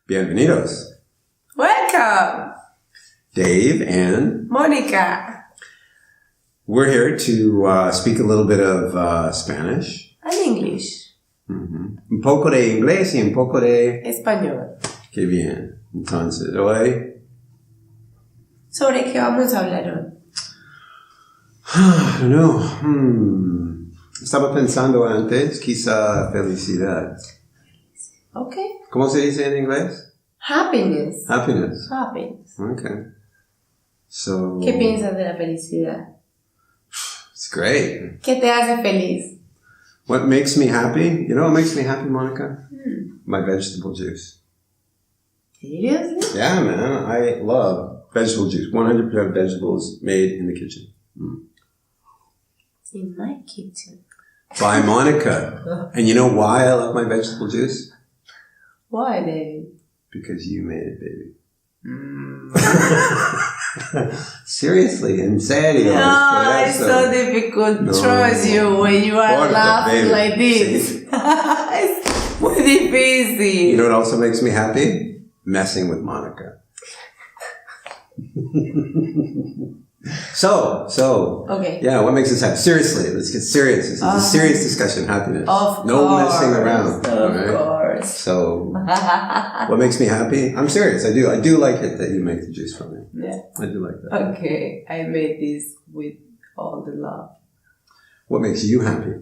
Bienvenidos. Welcome, Dave and Monika. We're here to speak a little bit of Spanish. And English. Un poco de inglés y un poco de Español. Qué bien. Entonces, hoy... ¿Sobre qué vamos a hablar hoy? I don't know. Estaba pensando antes, quizá felicidad. Okay. ¿Cómo se dice en inglés? Happiness. Happiness. Happiness. Okay. So... ¿Qué piensas de la felicidad? It's great. ¿Qué te hace feliz? What makes me happy? You know what makes me happy, Monika? My vegetable juice. Seriously? Yeah, man. I love vegetable juice. 100% vegetables made in the kitchen. In my kitchen. By Monika. And you know why I love my vegetable juice? Why, David? Because you made it, baby. Seriously, in serio. No, it's so difficult to trust you when you are laughing like this. It's muy difícil. You know what also makes me happy? Messing with Monika. So, okay. Yeah, what makes us happy? Seriously, let's get serious. This is a serious discussion, happiness. Of no course, messing around. Of course. So, what makes me happy? I'm serious. I do like it that you make the juice for me. Yeah. I do like that. Okay, I made this with all the love. What makes you happy?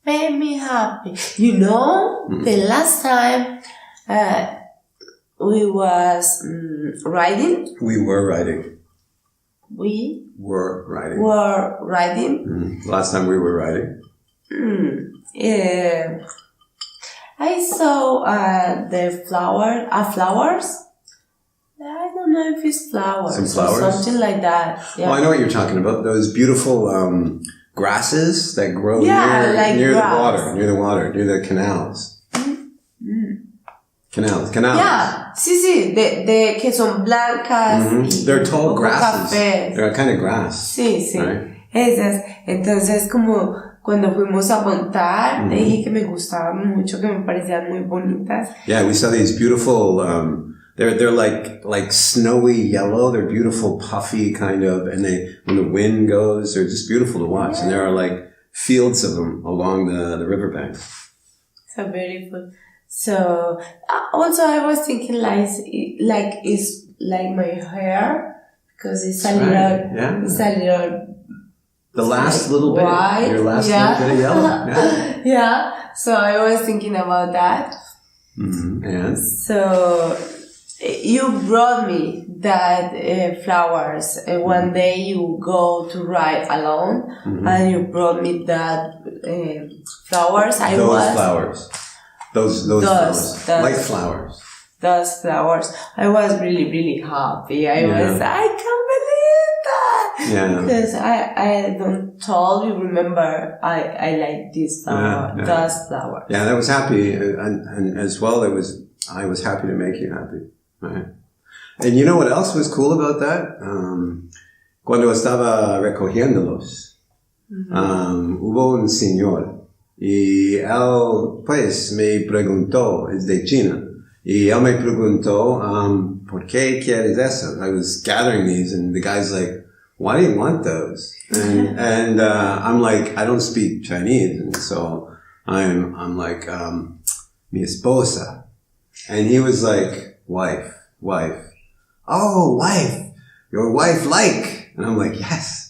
Made me happy. You know, the last time we was riding. We were riding. We were riding. Were riding. Last time we were riding. Yeah. I saw the flowers. I don't know if it's flowers. Some flowers? Or something like that. Yeah. Oh, I know what you're talking about. Those beautiful grasses that grow near the water, near the canals. Canals. Yeah, sí, de que son blancas. They're tall grasses. Cafés. They're a kind of grass. Sí. Right? Esas. Entonces, como cuando fuimos a montar, te dije que me gustaban mucho, que me parecían muy bonitas. Yeah, we saw these beautiful, they're like snowy yellow. They're beautiful, puffy kind of, and when the wind goes, they're just beautiful to watch. Yeah. And there are like fields of them along the riverbank. So beautiful. So, also I was thinking it's like my hair, because it's a little, the last little bit, white, your last little bit of yellow. Yeah. Yeah, so I was thinking about that. And? So, you brought me that flowers. One day you go to ride alone, and you brought me that flowers. Those flowers. Light flowers. Those flowers. I was really, really happy. I can't believe that. Yeah. Because I don't told you, remember, I like this flower, those flowers. Yeah, that was happy. And as well, I was happy to make you happy. Right. And you know what else was cool about that? Cuando estaba recogiéndolos, hubo un señor. Y él, pues, me preguntó, es de China, y él me preguntó, ¿por qué quieres eso? I was gathering these, and the guy's like, why do you want those? And I'm like, I don't speak Chinese, and so I'm like, mi esposa. And he was like, wife. Oh, wife. Your wife like. And I'm like, yes.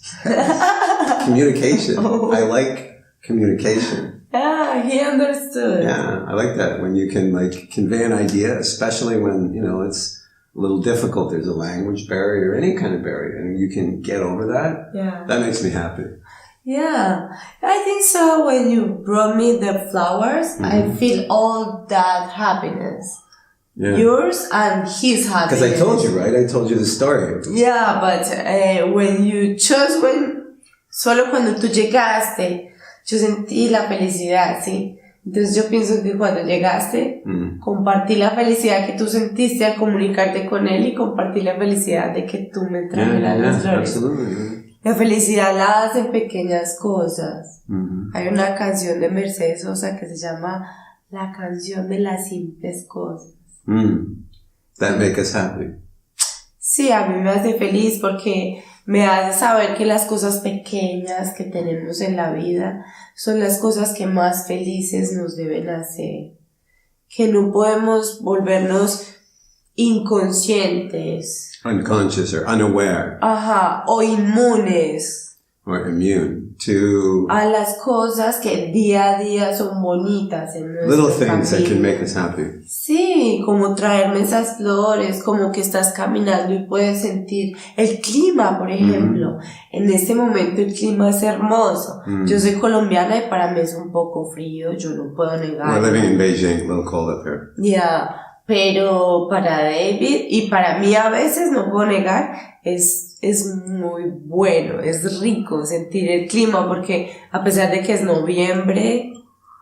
Communication. I like communication. Yeah, he understood. Yeah, I like that when you can convey an idea, especially when, it's a little difficult. There's a language barrier, any kind of barrier, and you can get over that. Yeah. That makes me happy. Yeah, I think so. When you brought me the flowers, I feel all that happiness. Yeah. Yours and his happiness. Because I told you, right? I told you the story. Yeah, but solo cuando tú llegaste, yo sentí la felicidad, ¿sí? Entonces yo pienso que cuando llegaste, compartí la felicidad que tú sentiste al comunicarte con él y compartí la felicidad de que tú me trajeras las flores. Absolutely. La felicidad la das en pequeñas cosas. Hay una canción de Mercedes Sosa que se llama La canción de las simples cosas. That make us happy. Sí, a mí me hace feliz porque me hace saber que las cosas pequeñas que tenemos en la vida son las cosas que más felices nos deben hacer. Que no podemos volvernos inconscientes. Unconscious or unaware. Ajá, o inmunes. Or immune to a las cosas que día a día son bonitas en nuestro little things camino. that can make us happy. Sí, como traerme esas flores, como que estás caminando y puedes sentir el clima, por ejemplo. En este momento el clima es hermoso. Yo soy colombiana y para mí es un poco frío, yo no puedo negar. We're living in Beijing, a little cold up here. Yeah, pero para David y para mí a veces, no puedo negar, es muy bueno, es rico sentir el clima porque a pesar de que es noviembre,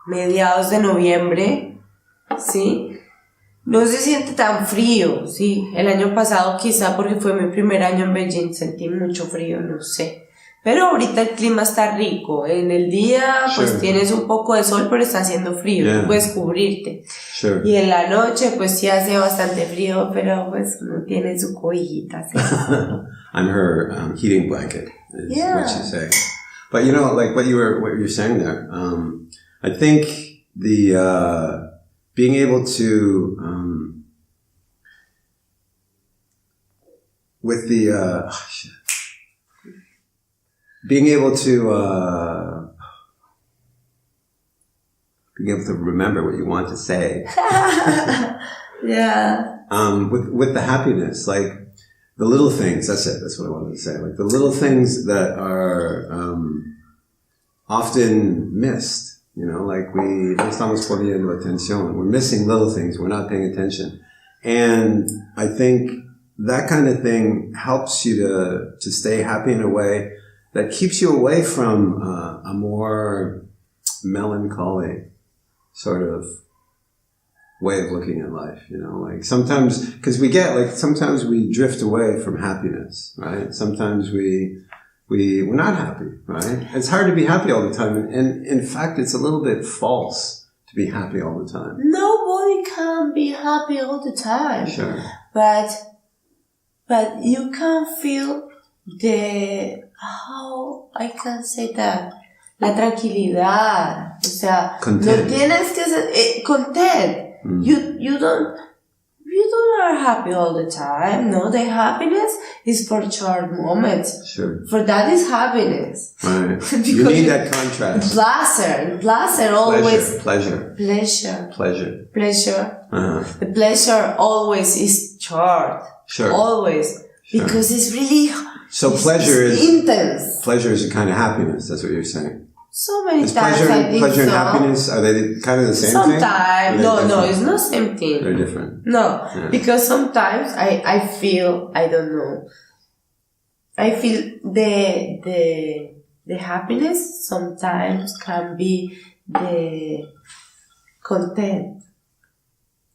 mediados de noviembre, ¿sí? No se siente tan frío, ¿sí? El año pasado quizá porque fue mi primer año en Beijing sentí mucho frío, no sé. Pero ahorita el clima está rico. En el día pues tienes un poco de sol, pero está haciendo frío, tú puedes cubrirte. Y en la noche pues sí hace bastante frío, pero pues uno tiene su cobijita. ¿Sí? I'm her heating blanket, is what she's saying. But you know, like what you're saying there, I think the being able to with the being able to remember what you want to say. With the happiness, like the little things, that's what I wanted to say. Like the little things that are often missed, you know, like no estamos poniendo atención. We're missing little things, we're not paying attention. And I think that kind of thing helps you to stay happy in a way that keeps you away from a more melancholy sort of way of looking at life, you know, like sometimes, because sometimes we drift away from happiness, right? Sometimes we're not happy, right? It's hard to be happy all the time. And in fact, it's a little bit false to be happy all the time. Nobody can be happy all the time. Sure. But you can feel how I can say that, la tranquilidad, o sea, content. No tienes que ser content. You don't are happy all the time. No, the happiness is for short moments. Sure. For that is happiness. Right. You need that contrast. Pleasure always. Pleasure. Uh-huh. The pleasure always is short. Sure. Always. Sure. Because it's really. So pleasure is intense. Pleasure is a kind of happiness. That's what you're saying. So many is times pleasure and happiness, are they kind of the same thing? Sometimes. No, it's not same thing. They're different. No, because sometimes I feel, I don't know. I feel the happiness sometimes can be the content.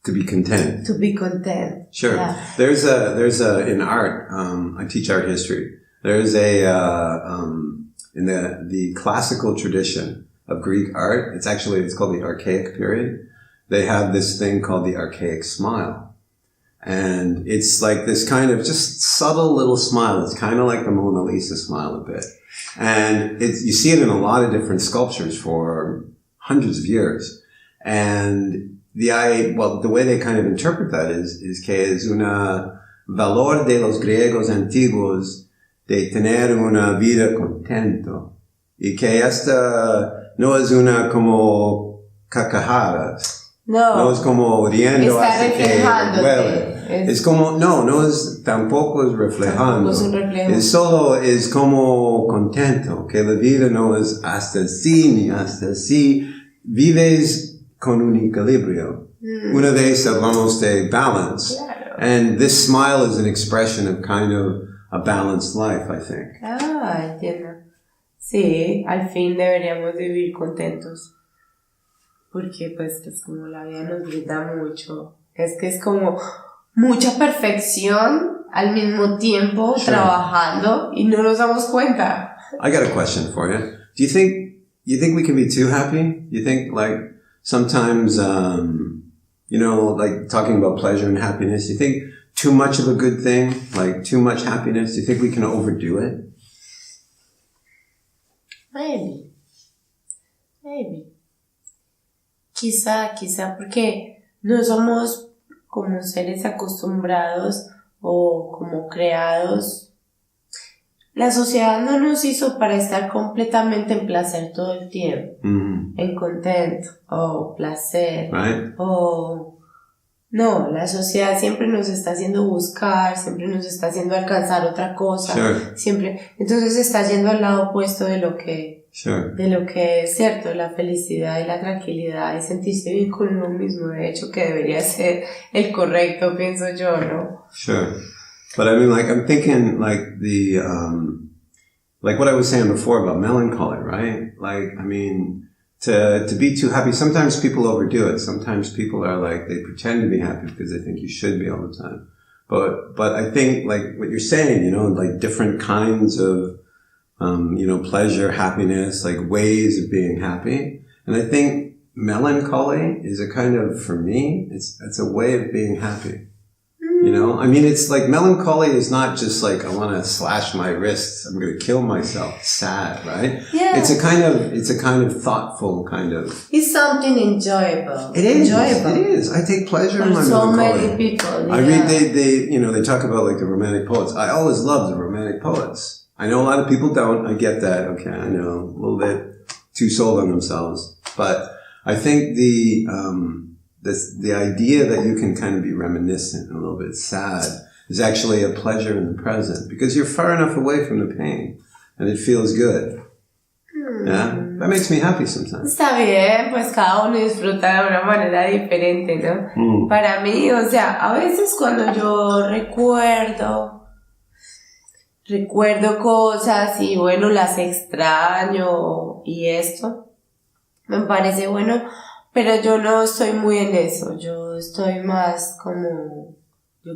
To be content. Sure. Yeah. There's a in art, I teach art history. There's in the classical tradition of Greek art, it's called the Archaic period. They have this thing called the archaic smile. And it's like this kind of just subtle little smile. It's kind of like the Mona Lisa smile a bit. And you see it in a lot of different sculptures for hundreds of years. And the way they kind of interpret that is que es una valor de los griegos antiguos de tener una vida contento. Y que esta no es una como cacajadas. No es como riendo hasta que llueve. Es como, tampoco es reflejando. Es solo, es como contento. Que la vida no es hasta así ni hasta así. Vives con un equilibrio. Una vez hablamos de balance. Claro. And this smile is an expression of kind of a balanced life, I think. Entiendo. Sí, al fin deberíamos vivir contentos. Porque pues como la vida nos brinda mucho. Es que es como mucha perfección al mismo tiempo trabajando y no nos damos cuenta. I got a question for you. Do you think we can be too happy? You think like sometimes, like talking about pleasure and happiness, you think too much of a good thing, like too much happiness, do you think we can overdo it? Maybe. Quizá, porque no somos como seres acostumbrados o como creados. La sociedad no nos hizo para estar completamente en placer todo el tiempo, en contento, o placer, right. No, la sociedad siempre nos está haciendo buscar, siempre nos está haciendo alcanzar otra cosa, sure. Siempre, entonces está yendo al lado opuesto de lo que es cierto, la felicidad y la tranquilidad y sentirse bien con uno mismo, de hecho que debería ser el correcto, pienso yo, ¿no? Sure. But I mean, like, I'm thinking, like, like what I was saying before about melancholy, right? Like, I mean, to be too happy, sometimes people overdo it. Sometimes people are like, they pretend to be happy because they think you should be all the time. But I think, like, what you're saying, like different kinds of, pleasure, happiness, like ways of being happy. And I think melancholy is a kind of, for me, it's a way of being happy. I mean, it's like melancholy is not just like, I want to slash my wrists, I'm going to kill myself. It's sad, right? Yeah. It's a kind of thoughtful kind of. It's something enjoyable. It is. Enjoyable. It is. I take pleasure in my so melancholy. Many people. Yeah. I read, they talk about like the romantic poets. I always love the romantic poets. I know a lot of people don't. I get that. Okay. I know a little bit too sold on themselves, but I think the idea that you can kind of be reminiscent and a little bit sad is actually a pleasure in the present because you're far enough away from the pain and it feels good. Yeah? That makes me happy sometimes. Está bien, pues cada uno disfruta de una manera diferente, ¿no? Para mí, o sea, a veces cuando yo recuerdo cosas y bueno, las extraño y esto, me parece bueno. Pero yo no estoy muy en eso, yo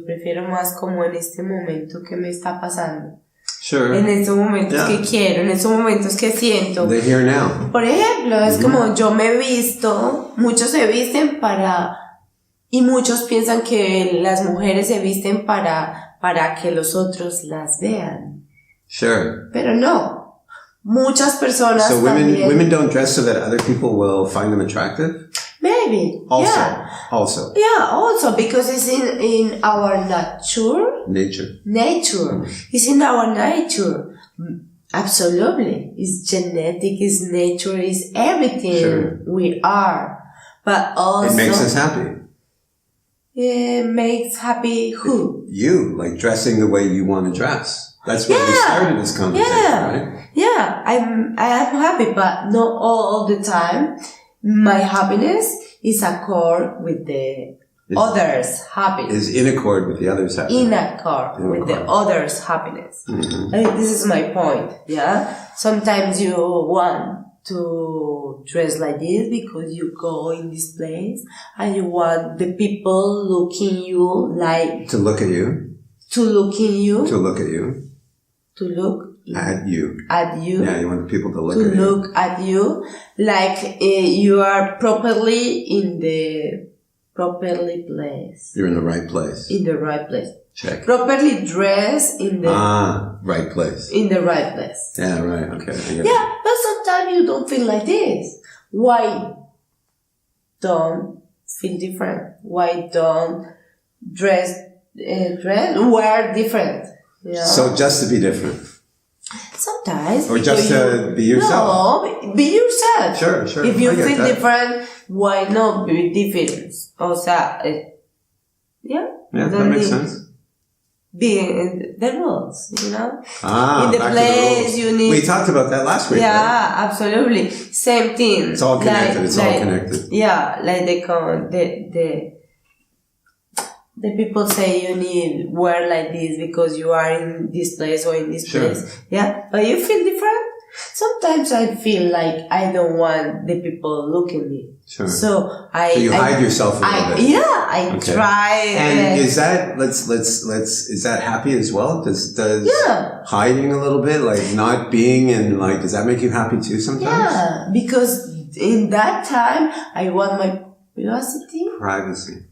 prefiero más como en este momento que me está pasando. Sure. En estos momentos que quiero, en estos momentos que siento. The here now. Por ejemplo, es como yo me he visto, muchos se visten y muchos piensan que las mujeres se visten para que los otros las vean. Sure. Pero no. Muchas personas so women don't dress so that other people will find them attractive? Maybe. Also, because it's in our nature. It's in our nature. Absolutely. It's genetic, it's nature, it's everything. Sure. We are. But also... It makes us happy. It makes happy who? You, like dressing the way you want to dress. That's what we started this conversation, right? Yeah, I am happy, but not all the time. My happiness is accord with the others' happiness. Is in accord with the others' happiness. In accord with the others' happiness. Mm-hmm. This is my point, yeah? Sometimes you want to dress like this because you go in this place and you want the people looking you like... To look at you. To look in you. To look at you. To look at you. At you. Yeah, you want the people to look at you. To look at you like you are properly in the properly place. You're in the right place. In the right place. Check. Properly dressed in the... right place. In the right place. Yeah, right. Okay. Yeah, but sometimes you don't feel like this. Why don't feel different? Why don't wear different? Yeah. So just to be different. Sometimes. Or just to be yourself. No, be yourself. Sure. If you feel different, why not be different? O sea, yeah, that makes sense. Be in the rules, in the back place to the you need. We talked about that last week. Yeah, right? Absolutely. Same thing. It's all connected. All connected. Yeah, like the people say you need wear like this because you are in this place or in this place. Yeah, but you feel different. Sometimes I feel like I don't want the people looking at me. Sure. So you hide yourself a little bit. Yeah, I try. And is that is that happy as well? Does hiding a little bit, like not being in, does that make you happy too sometimes? Yeah, because in that time I want my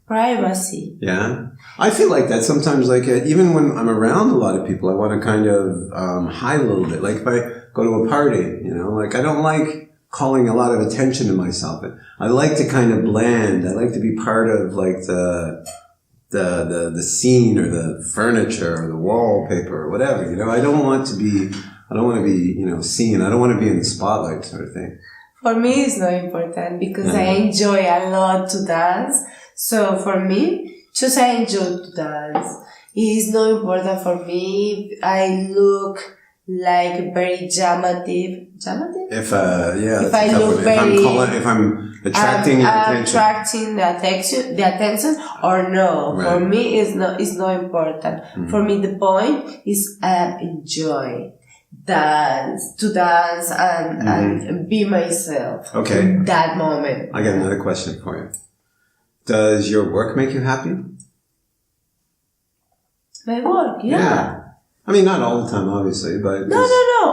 Privacy. Yeah. I feel like that sometimes, like, even when I'm around a lot of people, I want to kind of hide a little bit. Like, if I go to a party, you know, like, I don't like calling a lot of attention to myself. I like to kind of blend. I like to be part of, like, the scene or the furniture or the wallpaper or whatever, you know. I don't want to be, you know, seen. I don't want to be in the spotlight sort of thing. For me, it's not important because I enjoy a lot to dance. So for me, just I enjoy to dance. It is not important for me if I look like very dramatic. If I'm attracting your attention. Attracting the attention or no. Right. For me, it's not important. Mm-hmm. For me, the point is enjoy. Dance and be myself. Okay. In that moment. I got another question for you. Does your work make you happy? My work, yeah. I mean, not all the time, obviously, but... No.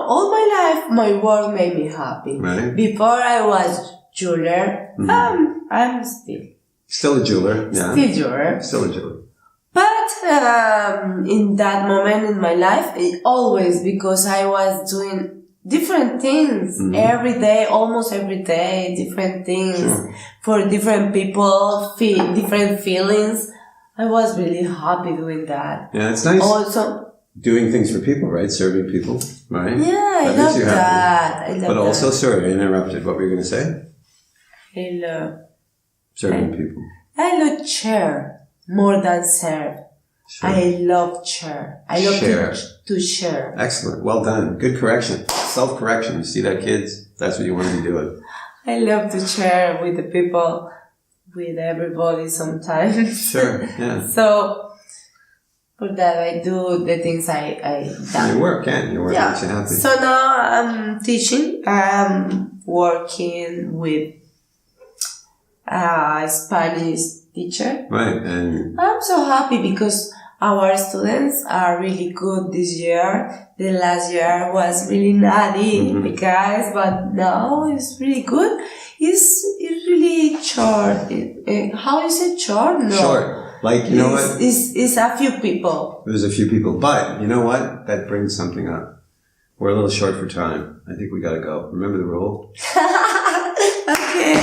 All my life, my work made me happy. Right. Before I was jeweler, I'm still a jeweler, yeah. Still a jeweler. But in that moment in my life, always, because I was doing different things every day, almost every day, different things for different people, different feelings. I was really happy doing that. Yeah, it's nice. Also, doing things for people, right? Serving people, right? Yeah, I love that. But also, sorry, I interrupted. What were you going to say? I love serving people. I love share more than serve. Sure. I love share. I love to share. Excellent. Well done. Good correction. Self-correction. You see that, kids? That's what you want to be doing. I love to share with the people, with everybody sometimes. Sure, yeah. So, for that, I do the things I do. Your work makes you happy. So now I'm teaching. I'm working with a Spanish teacher. Right, and I'm so happy because our students are really good this year. The last year was really naughty, guys, but now it's really good. It's really short. How is it short? No. Short. Like, you know what? It's a few people. There's a few people. But, you know what? That brings something up. We're a little short for time. I think we gotta go. Remember the rule? Okay.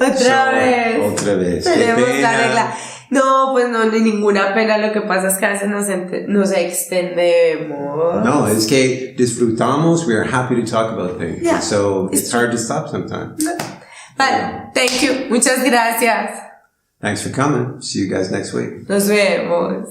Otra vez. Tenemos la regla. No, pues no, ni ninguna pena. Lo que pasa es que a veces nos extendemos. No, es que disfrutamos. We are happy to talk about things. Yeah. So it's hard to stop sometimes. But thank you. Muchas gracias. Thanks for coming. See you guys next week. Nos vemos.